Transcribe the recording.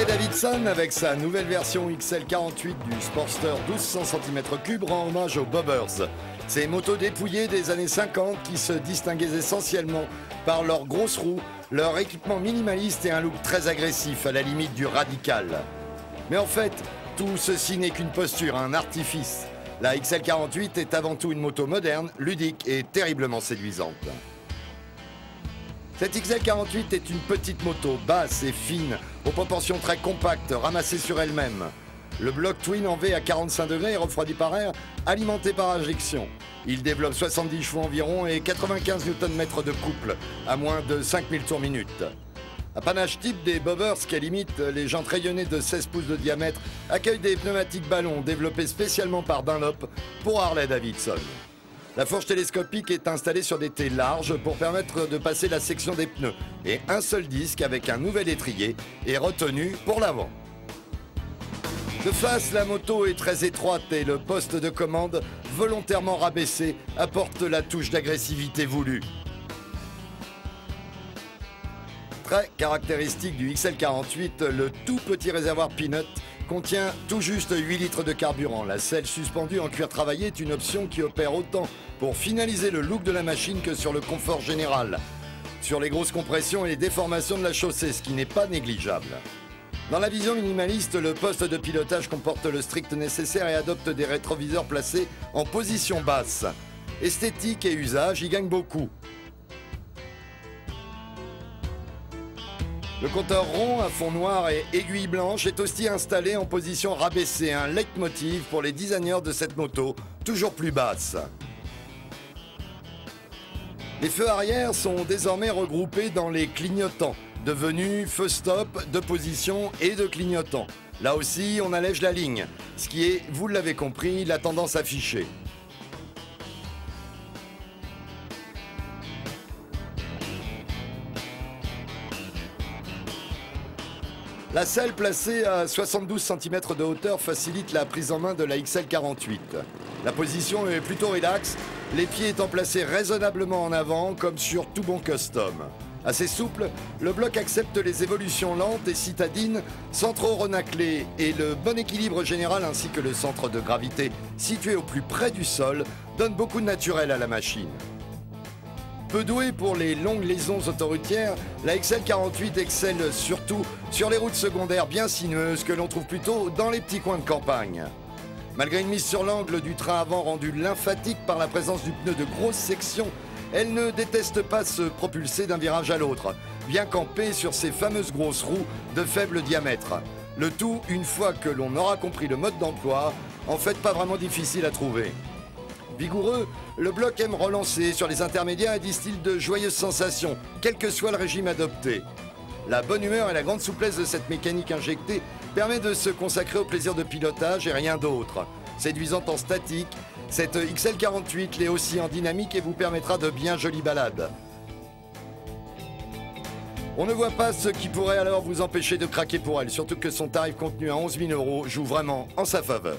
Harley-Davidson, avec sa nouvelle version XL48 du Sportster 1200 cm3, rend hommage aux Bobbers. Ces motos dépouillées des années 50 qui se distinguaient essentiellement par leurs grosses roues, leur équipement minimaliste et un look très agressif, à la limite du radical. Mais en fait, tout ceci n'est qu'une posture, un artifice. La XL48 est avant tout une moto moderne, ludique et terriblement séduisante. Cette XL48 est une petite moto, basse et fine, aux proportions très compactes, ramassée sur elle-même. Le bloc twin en V à 45 degrés et refroidi par air, alimenté par injection. Il développe 70 chevaux environ et 95 Nm de couple, à moins de 5000 tours minute. Apanage type des Bobbers qui limite, les jantes rayonnées de 16 pouces de diamètre accueillent des pneumatiques ballons développés spécialement par Dunlop pour Harley-Davidson. La fourche télescopique est installée sur des T larges pour permettre de passer la section des pneus et un seul disque avec un nouvel étrier est retenu pour l'avant. De face, la moto est très étroite et le poste de commande, volontairement rabaissé, apporte la touche d'agressivité voulue. Très caractéristique du XL48, le tout petit réservoir Peanut contient tout juste 8 litres de carburant. La selle suspendue en cuir travaillé est une option qui opère autant pour finaliser le look de la machine que sur le confort général. Sur les grosses compressions et les déformations de la chaussée, ce qui n'est pas négligeable. Dans la vision minimaliste, le poste de pilotage comporte le strict nécessaire et adopte des rétroviseurs placés en position basse. Esthétique et usage y gagnent beaucoup. Le compteur rond à fond noir et aiguille blanche est aussi installé en position rabaissée, un leitmotiv pour les designers de cette moto, toujours plus basse. Les feux arrière sont désormais regroupés dans les clignotants, devenus feu stop, de position et de clignotant. Là aussi, on allège la ligne, ce qui est, vous l'avez compris, la tendance affichée. La selle placée à 72 cm de hauteur facilite la prise en main de la XL48. La position est plutôt relaxe, les pieds étant placés raisonnablement en avant comme sur tout bon custom. Assez souple, le bloc accepte les évolutions lentes et citadines sans trop renacler et le bon équilibre général ainsi que le centre de gravité situé au plus près du sol donne beaucoup de naturel à la machine. Peu douée pour les longues liaisons autoroutières, la XL48 excelle surtout sur les routes secondaires bien sinueuses que l'on trouve plutôt dans les petits coins de campagne. Malgré une mise sur l'angle du train avant rendue lymphatique par la présence du pneu de grosse section, elle ne déteste pas se propulser d'un virage à l'autre, bien campée sur ses fameuses grosses roues de faible diamètre. Le tout, une fois que l'on aura compris le mode d'emploi, en fait pas vraiment difficile à trouver. Vigoureux, le bloc aime relancer sur les intermédiaires et distille de joyeuses sensations, quel que soit le régime adopté. La bonne humeur et la grande souplesse de cette mécanique injectée permet de se consacrer au plaisir de pilotage et rien d'autre. Séduisante en statique, cette XL48 l'est aussi en dynamique et vous permettra de bien jolies balades. On ne voit pas ce qui pourrait alors vous empêcher de craquer pour elle, surtout que son tarif contenu à 11 000 € joue vraiment en sa faveur.